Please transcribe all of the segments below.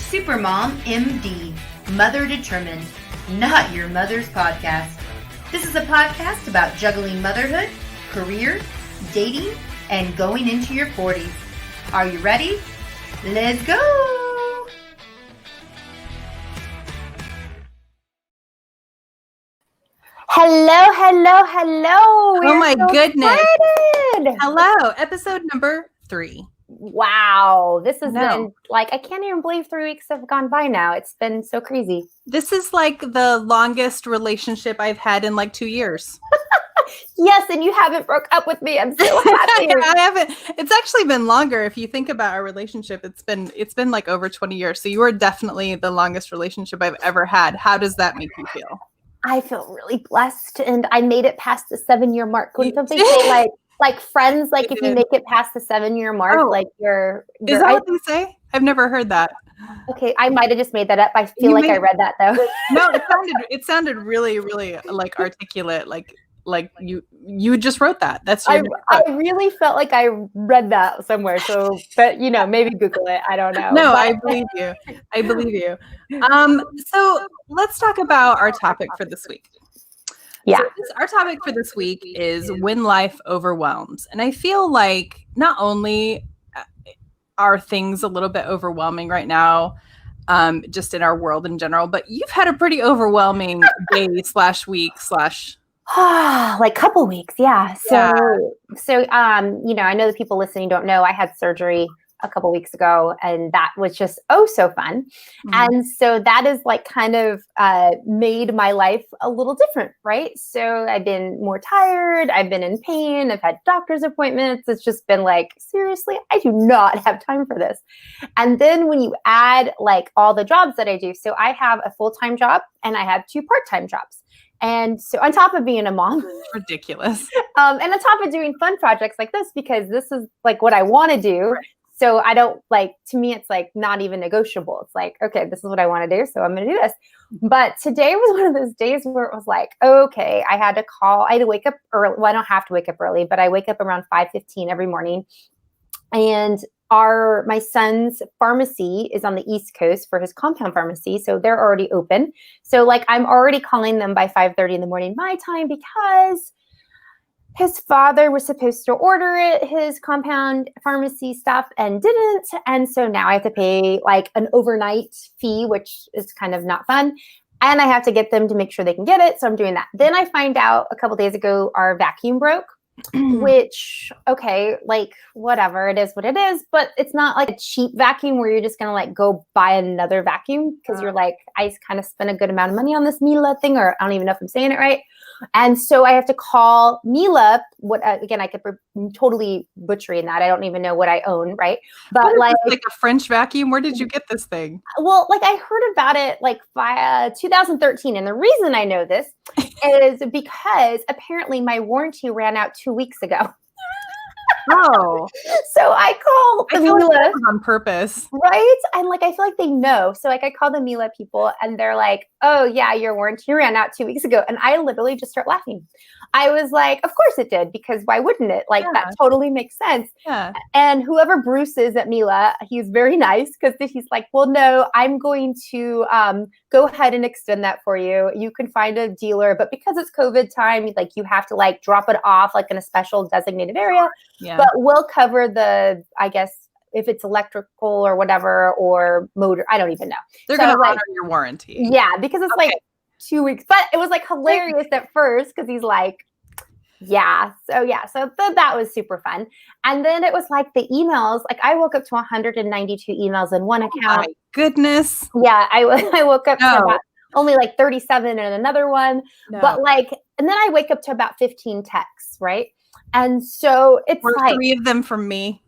Supermom MD, Mother Determined, not your mother's podcast. This is a podcast about juggling motherhood, career, dating, and going into your 40s. Are you ready? Let's go! Hello, hello, hello. Oh my goodness. Excited. Hello, episode number 3. Wow. This has been like, I can't even believe 3 weeks have gone by now. It's been so crazy. This is like the longest relationship I've had in like 2 years. Yes, and you haven't broke up with me. I'm so happy. I haven't. It's actually been longer. If you think about our relationship, it's been like over 20 years. So you are definitely the longest relationship I've ever had. How does that make you feel? I feel really blessed, and I made it past the 7-year mark. When something say like friends, like if you make it past the 7-year mark, like you're is that what they say? I've never heard that. Okay, I might have just made that up. I feel like I read that though. No, it sounded really, really like articulate, like you just wrote that. That's your I really felt like I read that somewhere. So, but maybe Google it. I don't know. No, I believe you. I believe you. So let's talk about our topic for this week. Yeah. So our topic for this week is when life overwhelms. And I feel like not only are things a little bit overwhelming right now, just in our world in general, but you've had a pretty overwhelming day / week / like couple weeks. Yeah. So, I know the people listening don't know, I had surgery a couple weeks ago, and that was just, so fun. Mm-hmm. And so that is like kind of made my life a little different, right? So I've been more tired. I've been in pain. I've had doctor's appointments. It's just been like, seriously, I do not have time for this. And then when you add like all the jobs that I do, so I have a full-time job and I have 2 part-time jobs. And so on top of being a mom, it's ridiculous. And on top of doing fun projects like this, because this is like what I want to do. Right. So I don't to me, it's like not even negotiable. It's like, okay, this is what I want to do. So I'm going to do this. But today was one of those days where it was like, okay, I had to wake up early. Well, I don't have to wake up early, but I wake up around 5:15 every morning. And my son's pharmacy is on the East Coast for his compound pharmacy. So they're already open. So like I'm already calling them by 5:30 in the morning, my time, because his father was supposed to order his compound pharmacy stuff and didn't. And so now I have to pay like an overnight fee, which is kind of not fun. And I have to get them to make sure they can get it. So I'm doing that. Then I find out a couple days ago, our vacuum broke. Which, okay, like whatever, it is what it is, but it's not like a cheap vacuum where you're just going to like go buy another vacuum because you're like, I kind of spent a good amount of money on this Miele thing, or I don't even know if I'm saying it right. And so I have to call Miele. Again, I could totally butchering that. I don't even know what I own, right? But like a French vacuum. Where did you get this thing? Well, like I heard about it like via 2013, and the reason I know this is because apparently my warranty ran out 2 weeks ago. Oh, so I called the Miele like on purpose, right? And like I feel like they know. So like I called the Miele people, and they're like, "Oh yeah, your warranty ran out 2 weeks ago." And I literally just start laughing. I was like, "Of course it did, because why wouldn't it? Like that totally makes sense." Yeah. And whoever Bruce is at Miele, he's very nice because he's like, "Well, no, I'm going to go ahead and extend that for you. You can find a dealer, but because it's COVID time, like you have to like drop it off like in a special designated area." Yeah. But we'll cover I guess, if it's electrical or whatever, or motor, I don't even know. They're going to honor your warranty. Yeah, because it's like 2 weeks. But it was like hilarious at first because he's like, yeah. So that was super fun. And then it was like the emails, like I woke up to 192 emails in one account. Oh my goodness. Yeah, I woke up to about only like 37 in another one. No. But like, and then I wake up to about 15 texts, right? And so it's like 3 of them from me.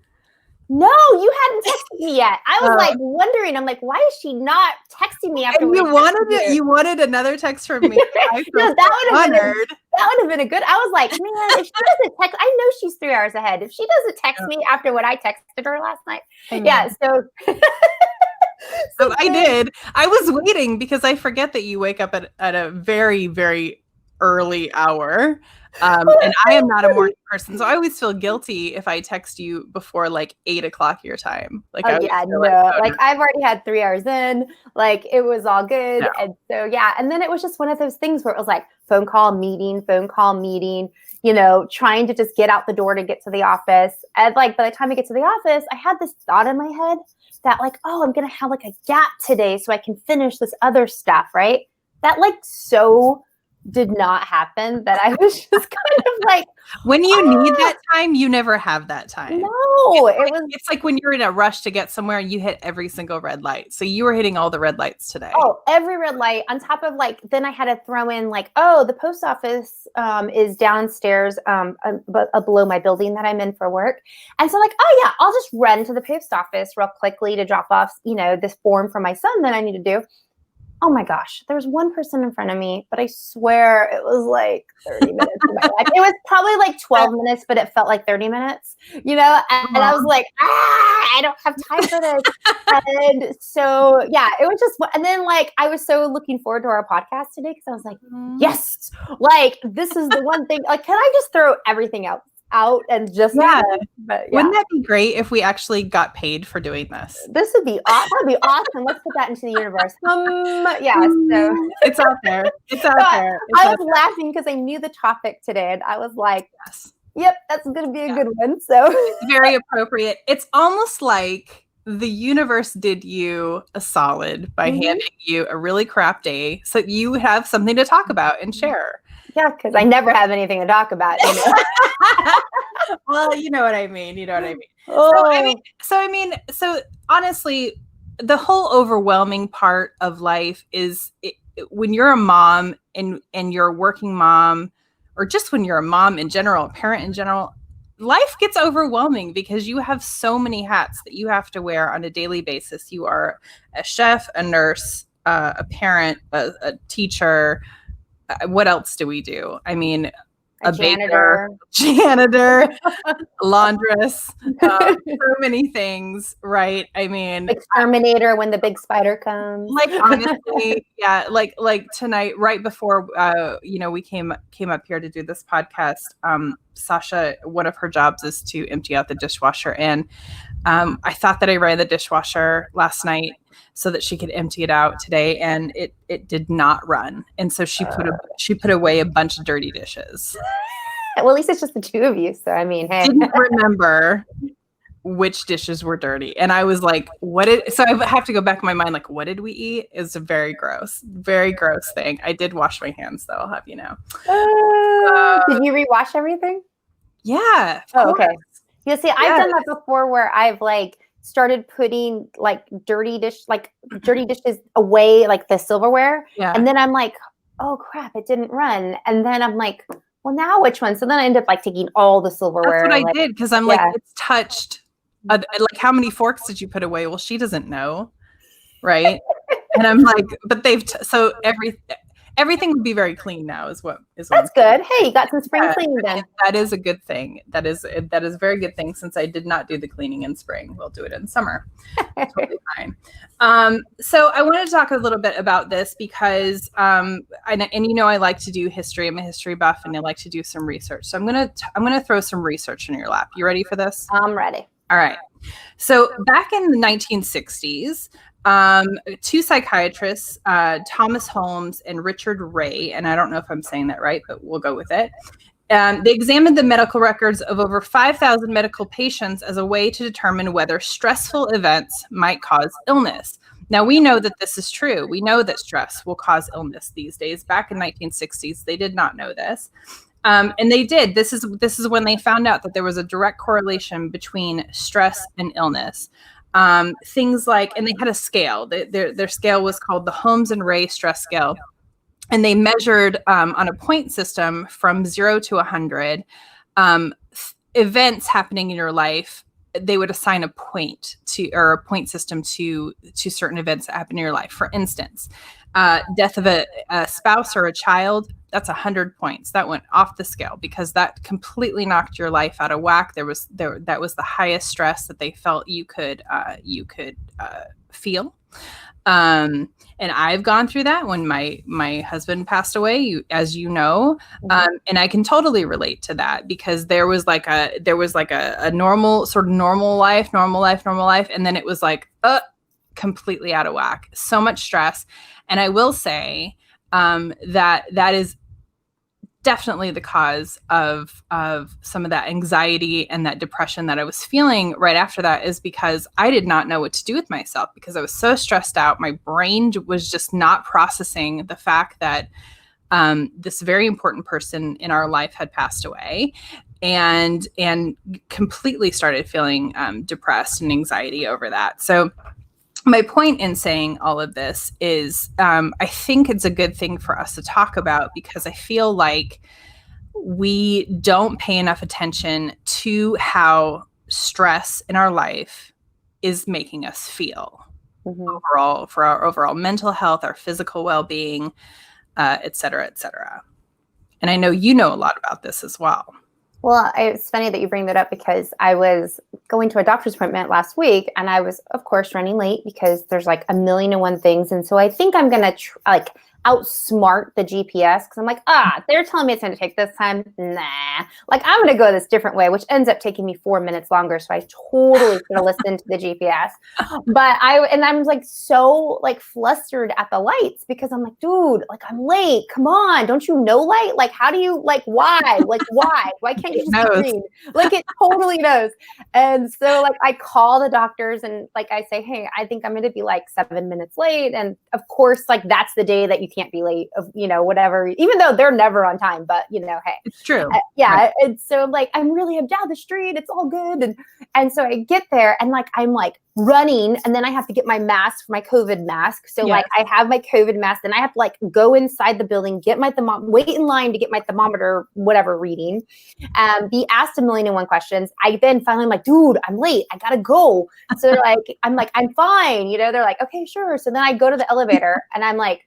No, you hadn't texted me yet. I was like wondering. I'm like, why is she not texting me after? And you wanted another text from me. I feel that would have been a good. I was like, man, if she doesn't text, I know she's 3 hours ahead. If she doesn't text me after what I texted her last night, So I did. I was waiting because I forget that you wake up at a very, very early hour. And I am not a morning person, so I always feel guilty if I text you before like 8 o'clock your time. Like, Like I've already had 3 hours in, like it was all good. No. And so, yeah. And then it was just one of those things where it was like phone call meeting, you know, trying to just get out the door to get to the office. And like, by the time I get to the office, I had this thought in my head that like, oh, I'm going to have like a gap today so I can finish this other stuff. Right. That like so did not happen, that I was just kind of like, when you need that time, you never have that time. No, it's like when you're in a rush to get somewhere and you hit every single red light. So you were hitting all the red lights today. Oh, every red light on top of like, then I had to throw in like, oh, the post office is downstairs below my building that I'm in for work. And so like, oh yeah, I'll just run to the post office real quickly to drop off, you know, this form for my son that I need to do. Oh my gosh, there was one person in front of me, but I swear it was like 30 minutes of my life. It was probably like 12 minutes, but it felt like 30 minutes, you know? And I was like, I don't have time for this. And so, yeah, it was just, and then like, I was so looking forward to our podcast today because I was like, yes, like this is the one thing, like, can I just throw everything out and just Wouldn't that be great if we actually got paid for doing this? This would be awesome. That'd be awesome. Let's put that into the universe. So it's out there. It's out there. I was laughing because I knew the topic today, and I was like, yes. Yep, that's going to be a good one. So it's very appropriate. It's almost like the universe did you a solid by handing you a really crap day so that you have something to talk about and share. Yeah, because I never have anything to talk about. You know? Well, you know what I mean. Oh. So honestly, the whole overwhelming part of life is when you're a mom and you're a working mom, or just when you're a mom in general, a parent in general, life gets overwhelming because you have so many hats that you have to wear on a daily basis. You are a chef, a nurse, a parent, a teacher. What else do we do? I mean, a janitor, laundress, so many things, right? I mean, exterminator when the big spider comes. Like honestly, yeah. Like tonight, right before we came up here to do this podcast. Sasha, one of her jobs is to empty out the dishwasher, and I thought that I ran the dishwasher last night so that she could empty it out today, and it did not run. And so she put away a bunch of dirty dishes. Well, at least it's just the two of you. So I mean, hey. Didn't remember which dishes were dirty. And I was like, so I have to go back in my mind, like, what did we eat? It's a very gross thing. I did wash my hands though, I'll have you know. Did you rewash everything? Yeah. Oh, okay. You see, I've done that before where I've like started putting like dirty dishes away, like the silverware. Yeah. And then I'm like, oh crap, it didn't run. And then I'm like, well, now which one? So then I end up like taking all the silverware. That's what I did, because I'm like, it's touched. Like, how many forks did you put away? Well, she doesn't know, right? And I'm like, but so everything would be very clean now. That's good. Hey, you got some spring cleaning done. That is a good thing. That is a very good thing. Since I did not do the cleaning in spring, we'll do it in summer. Totally fine. So I wanted to talk a little bit about this because, and I like to do history. I'm a history buff, and I like to do some research. So I'm gonna throw some research in your lap. You ready for this? I'm ready. All right. So back in the 1960s. Two psychiatrists, Thomas Holmes and Richard Ray, and I don't know if I'm saying that right, but we'll go with it. They examined the medical records of over 5,000 medical patients as a way to determine whether stressful events might cause illness. Now, we know that this is true. We know that stress will cause illness these days. Back in 1960s, they did not know this. And they did. This is when they found out that there was a direct correlation between stress and illness. Things like, and they had a scale. Their scale was called the Holmes and Ray stress scale. And they measured on a point system from 0 to 100 events happening in your life. They would assign a point system to certain events that happen in your life. For instance, death of a spouse or a child, that's 100 points. That went off the scale because that completely knocked your life out of whack. That was the highest stress that they felt you could feel. And I've gone through that when my husband passed away, as you know, and I can totally relate to that, because there was like a normal life, and then it was like completely out of whack, so much stress. And I will say that is definitely the cause of some of that anxiety and that depression that I was feeling right after that, is because I did not know what to do with myself, because I was so stressed out. My brain was just not processing the fact that this very important person in our life had passed away, and completely started feeling depressed and anxiety over that. So my point in saying all of this is I think it's a good thing for us to talk about, because I feel like we don't pay enough attention to how stress in our life is making us feel overall, for our overall mental health, our physical well-being, et cetera, et cetera. And I know you know a lot about this as well. Well, it's funny that you bring that up, because I was going to a doctor's appointment last week, and I was, of course, running late because there's like a million and one things. And so I think I'm going to outsmart the GPS, because I'm like, they're telling me it's going to take this time. Nah, like I'm going to go this different way, which ends up taking me 4 minutes longer. So I totally should have listened to the GPS. But I'm like so like flustered at the lights, because I'm like, dude, like I'm late. Come on, don't you know light? Like, how do you why? Like why can't you just be green? Like it totally knows. And so like I call the doctors and like I say, hey, I think I'm going to be like 7 minutes late. And of course, like that's the day that you can't be late, whatever, even though they're never on time, but hey, it's true. Yeah. Right. And so like, I'm down the street, it's all good. And so I get there and like, I'm like running, and then I have to get my mask, my COVID mask. So like I have my COVID mask, and I have to like go inside the building, get my wait in line to get my thermometer, whatever reading, be asked a million and one questions. I then finally I'm like, dude, I'm late, I gotta go. So they're like, I'm fine. They're like, okay, sure. So then I go to the elevator and I'm like,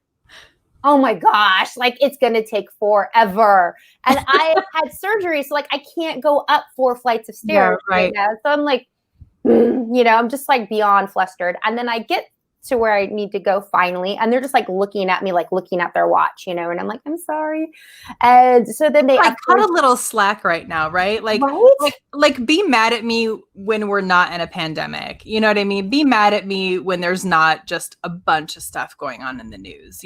oh my gosh, like it's going to take forever. And I had surgery, so like I can't go up 4 flights of stairs right now. So I'm like, I'm just like beyond flustered. And then I get to where I need to go finally, and they're just like looking at me, like looking at their watch, and I'm like, I'm sorry. And so then they cut a little slack right now, right? Like be mad at me when we're not in a pandemic. You know what I mean? Be mad at me when there's not just a bunch of stuff going on in the news,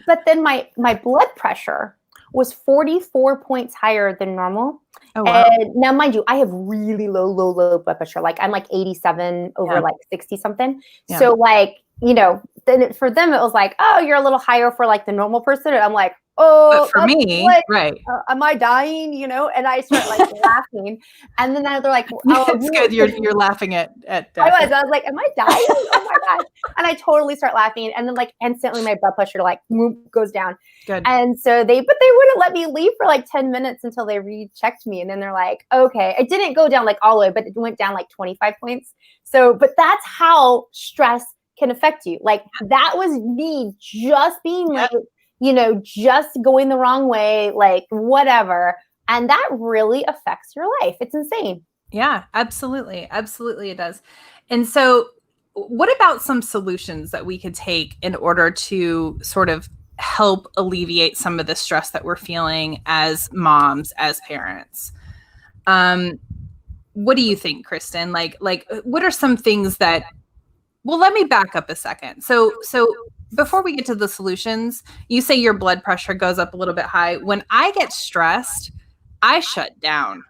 But then my blood pressure was 44 points higher than normal. Oh, wow. And now, mind you, I have really low blood pressure. Like I'm like 87 over like 60 something. Yeah. So like, then for them, it was like, oh, you're a little higher for like the normal person. And I'm like, oh, but for me, right. Am I dying? And I start like laughing. And then they're like, oh, it's good. You're laughing at I was like, am I dying? Oh my God. And I totally start laughing. And then like instantly my blood pressure like goes down. Good. And so they wouldn't let me leave for like 10 minutes until they rechecked me. And then they're like, okay, it didn't go down like all the way, but it went down like 25 points. So, but that's how stress can affect you. Like that was me just being like, just going the wrong way, like whatever. And that really affects your life. It's insane. Yeah, absolutely. Absolutely it does. And so what about some solutions that we could take in order to sort of help alleviate some of the stress that we're feeling as moms, as parents? What do you think, Kristin? Like what are some things that, well, let me back up a second. So before we get to the solutions, you say your blood pressure goes up a little bit high. When I get stressed, I shut down.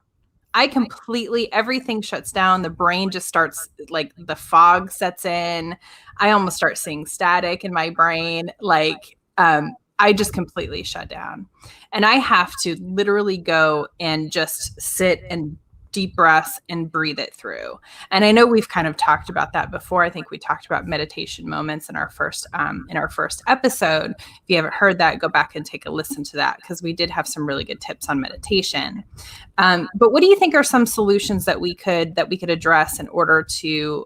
Everything shuts down. The brain just starts, like the fog sets in. I almost start seeing static in my brain. Like, I just completely shut down. And I have to literally go and just sit and deep breaths and breathe it through. And I know we've kind of talked about that before. I think we talked about meditation moments in our first episode. If you haven't heard that, go back and take a listen to that, because we did have some really good tips on meditation. But what do you think are some solutions that we could address in order to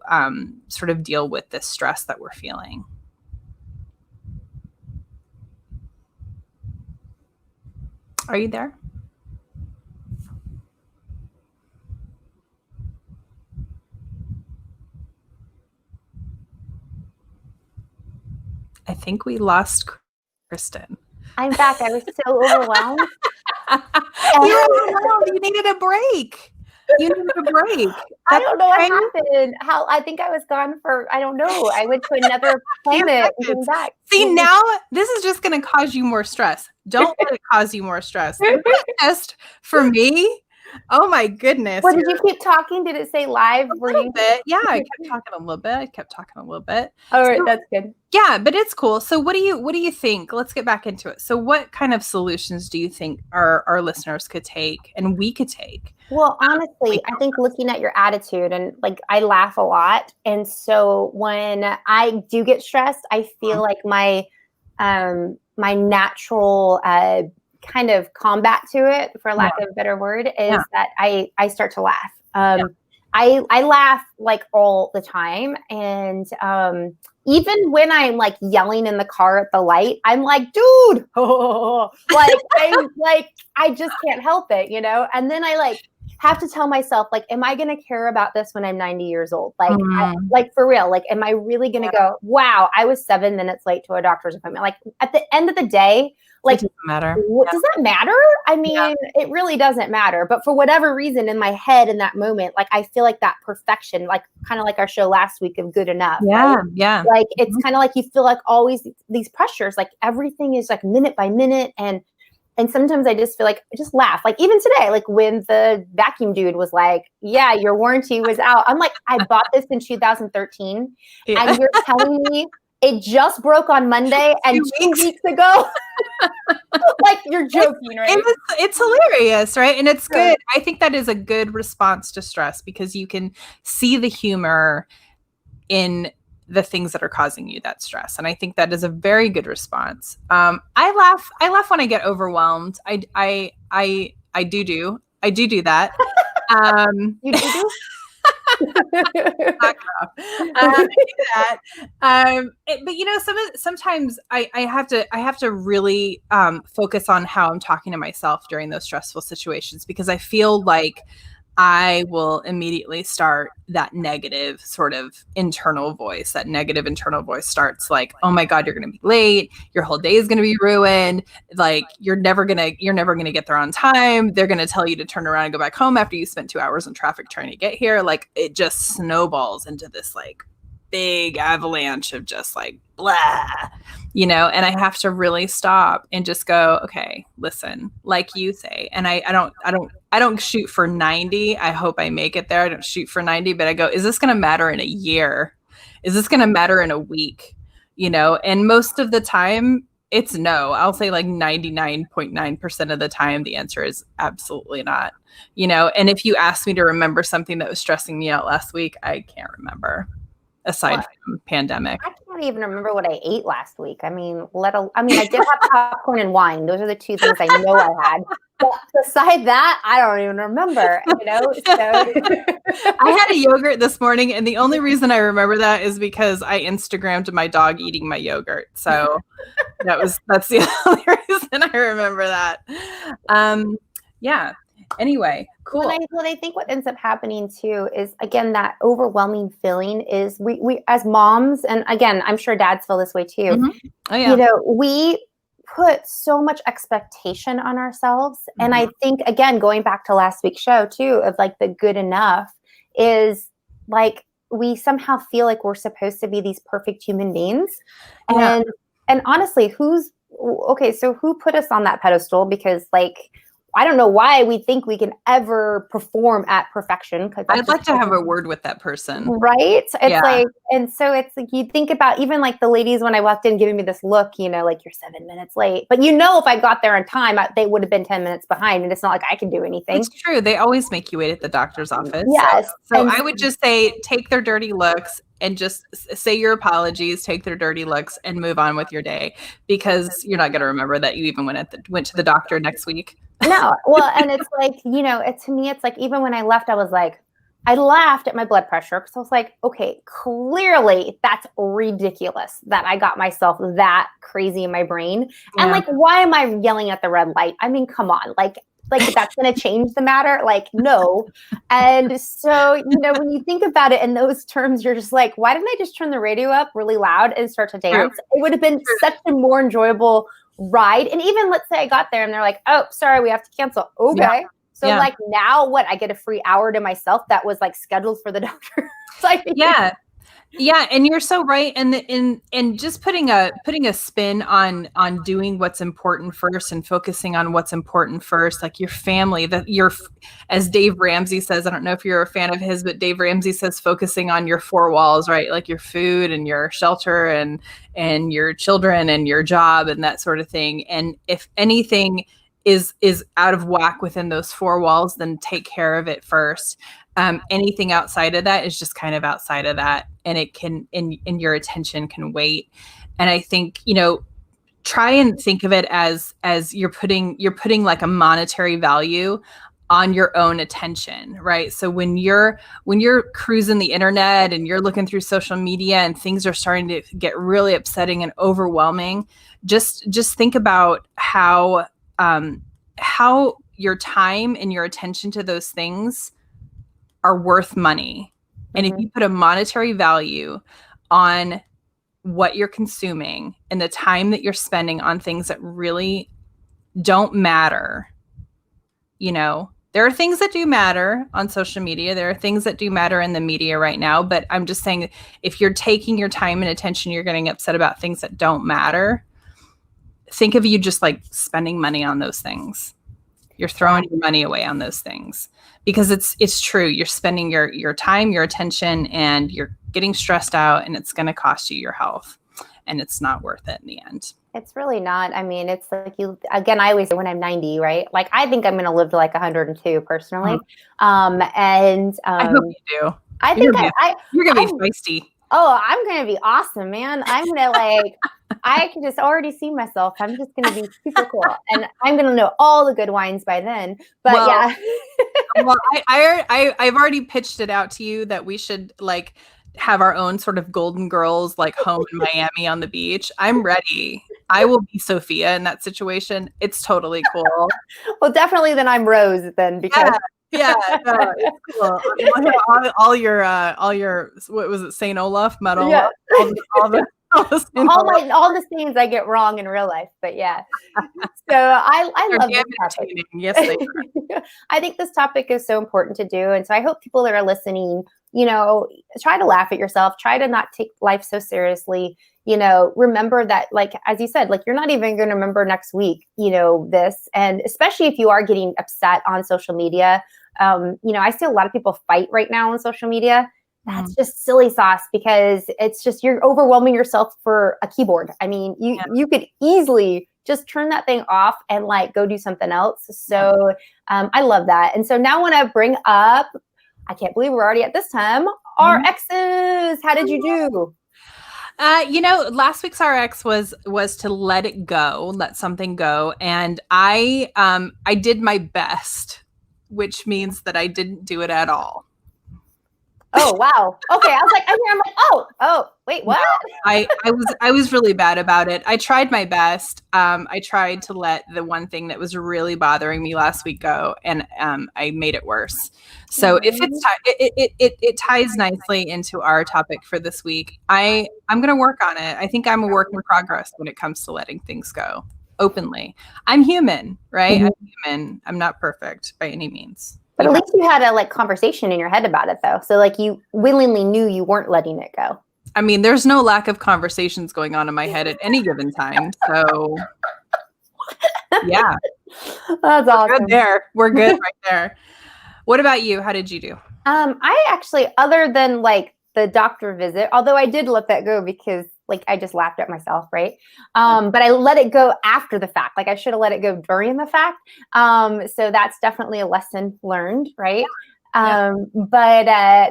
sort of deal with this stress that we're feeling? Are you there? I think we lost Kristin. I'm back. I was so overwhelmed. You were overwhelmed. You needed a break. You needed a break. I don't know what happened. I think I was gone for, I don't know. I went to another planet and came back. See, now this is just going to cause you more stress. Don't let it cause you more stress. Just for me. Oh my goodness. Well, did you keep talking? Did it say live? A little bit. Yeah, I kept talking a little bit. All right, that's good. Yeah, but it's cool. So what do you think? Let's get back into it. So what kind of solutions do you think our listeners could take and we could take? Well, honestly, I think looking at your attitude, and like I laugh a lot. And so when I do get stressed, I feel like my natural kind of combat to it, for lack of a better word, is that I start to laugh. I laugh like all the time. And even when I'm like yelling in the car at the light, I'm like, dude, I just can't help it, you know? And then I like have to tell myself, like, am I going to care about this when I'm 90 years old? Like, like for real, like, am I really going to go, wow, I was 7 minutes late to a doctor's appointment? Like at the end of the day, like, it doesn't matter. Does that matter? I mean, it really doesn't matter. But for whatever reason in my head in that moment, like, I feel like that perfection, like kind of like our show last week of Good Enough. Yeah. Right? Yeah. Like, it's kind of like you feel like always these pressures, like everything is like minute by minute. And sometimes I just feel like, I just laugh. Like even today, like when the vacuum dude was like, yeah, your warranty was out. I'm like, I bought this in 2013 and you're telling me it just broke on Monday and 2 weeks ago. Like you're joking, right? It's hilarious, right? And it's good. I think that is a good response to stress because you can see the humor in the things that are causing you that stress. And I think that is a very good response. I laugh when I get overwhelmed. I do that. You do? I do that. But you know, sometimes I have to really focus on how I'm talking to myself during those stressful situations because I feel like I will immediately start that negative sort of internal voice. That negative internal voice starts like, oh my God, you're going to be late. Your whole day is going to be ruined. Like you're never going to get there on time. They're going to tell you to turn around and go back home after you spent 2 hours in traffic trying to get here. Like it just snowballs into this like big avalanche of just like blah, you know, and I have to really stop and just go, okay, listen, like you say. And I don't shoot for 90. I hope I make it there. I don't shoot for 90, but I go, is this going to matter in a year? Is this going to matter in a week? You know, and most of the time it's no. I'll say like 99.9% of the time, the answer is absolutely not, you know, and if you ask me to remember something that was stressing me out last week, I can't remember. Aside from pandemic. I can't even remember what I ate last week. I mean, I did have popcorn and wine. Those are the two things I know I had. But beside that, I don't even remember, you know? So. I had a yogurt this morning, and the only reason I remember that is because I Instagrammed my dog eating my yogurt. So that's the only reason I remember that. Yeah. Anyway, cool. Well, I think what ends up happening too is, again, that overwhelming feeling is we as moms, and again, I'm sure dads feel this way too. Mm-hmm. Oh, yeah. You know, we put so much expectation on ourselves. Mm-hmm. And I think, again, going back to last week's show too, of like the good enough is like, we somehow feel like we're supposed to be these perfect human beings. Yeah. And honestly, so who put us on that pedestal? Because like, I don't know why we think we can ever perform at perfection. I'd like to have a word with that person. Right? It's like, and so it's like, you think about even like the ladies when I walked in giving me this look, you know, like you're 7 minutes late, but you know, if I got there on time, they would have been 10 minutes behind, and it's not like I can do anything. It's true. They always make you wait at the doctor's office. Yes. So I would just say, take their dirty looks and just say your apologies, take their dirty looks and move on with your day, because you're not going to remember that you even went to the doctor next week. No. Well, and it's like, you know, to me, it's like, even when I left, I was like, I laughed at my blood pressure because I was like, okay, clearly that's ridiculous that I got myself that crazy in my brain. Yeah. And like, why am I yelling at the red light? I mean, come on, like like that's going to change the matter. Like, no. And so, you know, when you think about it in those terms, you're just like, why didn't I just turn the radio up really loud and start to dance? It would have been such a more enjoyable ride. And even let's say I got there and they're like, oh, sorry, we have to cancel. Okay. So like now what? I get a free hour to myself that was like scheduled for the doctor. Like, Yeah, and you're so right. And just putting a spin on doing what's important first and focusing on what's important first, like your family, as Dave Ramsey says, I don't know if you're a fan of his, but Dave Ramsey says focusing on your four walls, right? Like your food and your shelter and your children and your job and that sort of thing. And if anything is out of whack within those four walls, then take care of it first. Anything outside of that is just kind of outside of that, and it can, and your attention can wait. And I think, you know, try and think of it as you're putting like a monetary value on your own attention, right? So when you're cruising the internet and you're looking through social media and things are starting to get really upsetting and overwhelming, just think about how your time and your attention to those things are worth money. And if you put a monetary value on what you're consuming and the time that you're spending on things that really don't matter, you know, there are things that do matter on social media. There are things that do matter in the media right now. But I'm just saying, if you're taking your time and attention, you're getting upset about things that don't matter. Think of you just like spending money on those things. You're throwing your money away on those things, because it's true. You're spending your time, your attention, and you're getting stressed out, and it's going to cost you your health, and it's not worth it in the end. It's really not. I mean, it's like I always say when I'm 90, right? Like, I think I'm going to live to like 102 personally. And I hope you do. I think you're going to be feisty. Oh, I'm going to be awesome, man. I'm going to like, I can just already see myself. I'm just going to be super cool. And I'm going to know all the good wines by then. But yeah. Well, I've already pitched it out to you that we should like have our own sort of Golden Girls, like home in Miami on the beach. I'm ready. I will be Sophia in that situation. It's totally cool. Well, definitely then I'm Rose then, because yeah, no, it's cool. All your what was it, Saint Olaf medal? Yeah. All the things I get wrong in real life, but yeah. So I love this topic. Yes, they are. I think this topic is so important to do, and so I hope people that are listening, you know, try to laugh at yourself, try to not take life so seriously. You know, remember that, like, as you said, like, you're not even going to remember next week, you know, this, and especially if you are getting upset on social media. You know, I see a lot of people fight right now on social media. That's just silly sauce, because it's just, you're overwhelming yourself for a keyboard. I mean, you could easily just turn that thing off and like go do something else. So I love that. And so now I want to bring up, I can't believe we're already at this time, our exes. How did you do? You know, last week's RX was to let it go, let something go. And I did my best, which means that I didn't do it at all. Oh, wow. Okay. I was like, I'm like, oh, wait, what? I was really bad about it. I tried my best. I tried to let the one thing that was really bothering me last week go, and I made it worse. So if it ties nicely into our topic for this week. I'm going to work on it. I think I'm a work in progress when it comes to letting things go openly. I'm human, right? I'm human. I'm not perfect by any means. But at least you had a like conversation in your head about it, though. So like you willingly knew you weren't letting it go. I mean, there's no lack of conversations going on in my head at any given time. So yeah, that's awesome. We're good there. We're good right there. What about you? How did you do? I actually, other than like the doctor visit, although I did let that go because like I just laughed at myself, right? But I let it go after the fact. Like I should have let it go during the fact. So that's definitely a lesson learned, right? But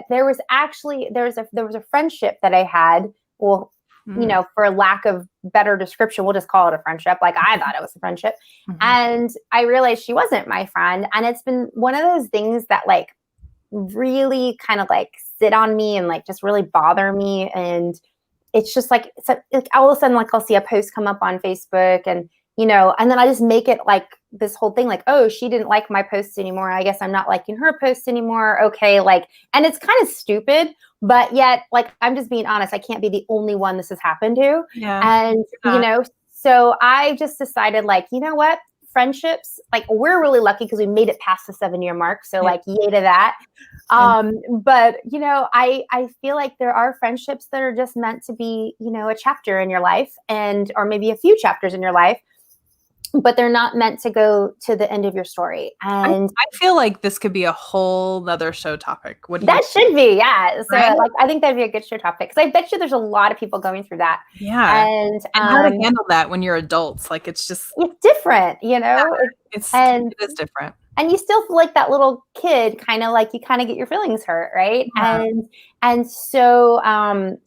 there was a friendship that I had. Well, you know, for lack of better description, we'll just call it a friendship. Like I thought it was a friendship, and I realized she wasn't my friend. And it's been one of those things that like really kind of like sit on me and like just really bother me. And it's just like all of a sudden, like I'll see a post come up on Facebook, and you know, and then I just make it like this whole thing like, oh, she didn't like my posts anymore. I guess I'm not liking her posts anymore. Okay. Like, and it's kind of stupid, but yet like, I'm just being honest. I can't be the only one this has happened to. Yeah. And, you know, so I just decided like, you know what? Friendships, like we're really lucky because we made it past the 7-year mark. So like, yay to that. But you know, I feel like there are friendships that are just meant to be, you know, a chapter in your life or maybe a few chapters in your life, but they're not meant to go to the end of your story. And I feel like this could be a whole nother show topic. That should be, yeah. So right? like, I think that'd be a good show topic because I bet you there's a lot of people going through that. Yeah. And how to handle that when you're adults. Like, it's different, you know? Yeah, it is different. And you still feel like that little kid, kind of like you kind of get your feelings hurt, right? Yeah. And so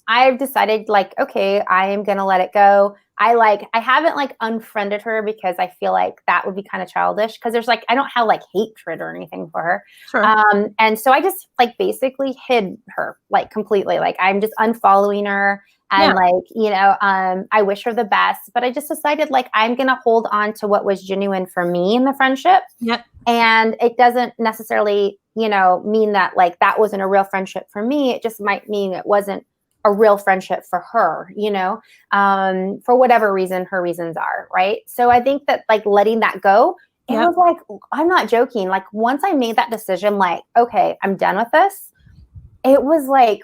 I've decided like, okay, I am gonna let it go. I haven't like unfriended her because I feel like that would be kind of childish because there's like I don't have like hatred or anything for her. Sure. And so I just like basically hid her like completely. Like I'm just unfollowing her. And like, you know, I wish her the best, but I just decided like I'm going to hold on to what was genuine for me in the friendship. Yep. And it doesn't necessarily, you know, mean that like that wasn't a real friendship for me. It just might mean it wasn't a real friendship for her, you know, for whatever reason her reasons are. Right. So I think that like letting that go, it was like, I'm not joking. Like once I made that decision, like, okay, I'm done with this. It was like,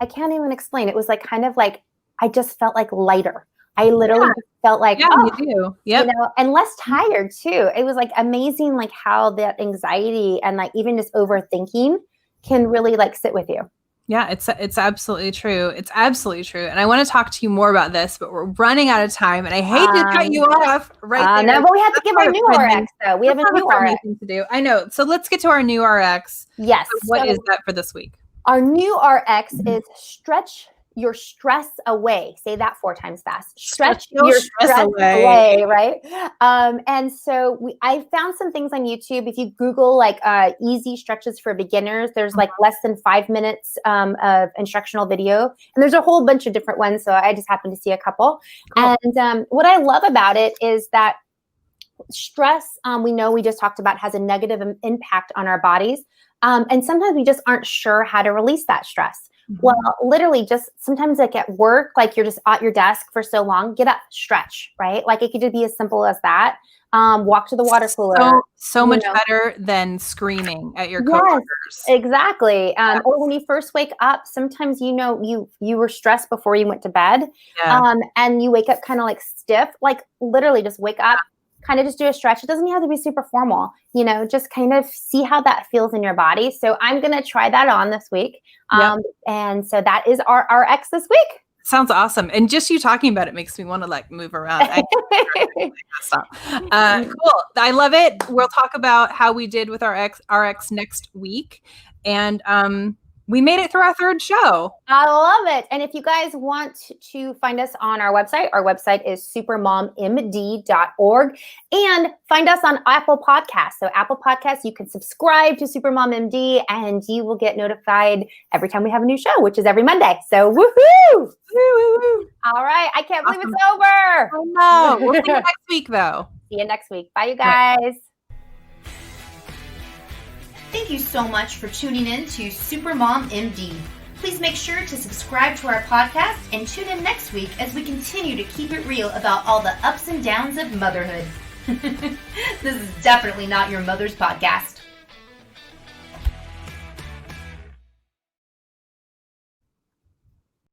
I can't even explain. It was like kind of like I just felt like lighter. I literally felt like, you do. Yep. You know, and less tired too. It was like amazing, like how that anxiety and like even just overthinking can really like sit with you. Yeah, it's absolutely true. It's absolutely true. And I want to talk to you more about this, but we're running out of time, and I hate to cut you off right there. No, but we have to give our new RX though. We have a new RX to do. I know. So let's get to our new RX. Yes. So what is that for this week? Our new RX is stretch your stress away. Say that 4 times fast. Stretch your stress away, right? And so I found some things on YouTube. If you Google like easy stretches for beginners, there's like less than 5 minutes of instructional video. And there's a whole bunch of different ones. So I just happened to see a couple. Cool. And what I love about it is that stress, we know we just talked about, has a negative impact on our bodies. And sometimes we just aren't sure how to release that stress. Mm-hmm. Well, literally just sometimes like at work, like you're just at your desk for so long, get up, stretch, right? Like it could just be as simple as that. Walk to the water cooler. So much better than screaming at your coworkers. Yes, exactly. Or when you first wake up, sometimes, you know, you were stressed before you went to bed. Yeah. And you wake up kind of like stiff, like literally just wake up. Kind of just do a stretch. It doesn't have to be super formal, you know, just kind of see how that feels in your body. So I'm going to try that on this week. And so that is our RX this week. Sounds awesome. And just you talking about it makes me want to like move around. Stop. Cool. I love it. We'll talk about how we did with our RX next week. And we made it through our 3rd show. I love it. And if you guys want to find us on our website is supermommd.org, and find us on Apple Podcasts. So Apple Podcasts, you can subscribe to Supermom MD and you will get notified every time we have a new show, which is every Monday. So woohoo! Woo-hoo. All right. I can't believe it's over. Oh no. We'll see you next week though. See you next week. Bye, you guys. Thank you so much for tuning in to Supermom MD. Please make sure to subscribe to our podcast and tune in next week as we continue to keep it real about all the ups and downs of motherhood. This is definitely not your mother's podcast.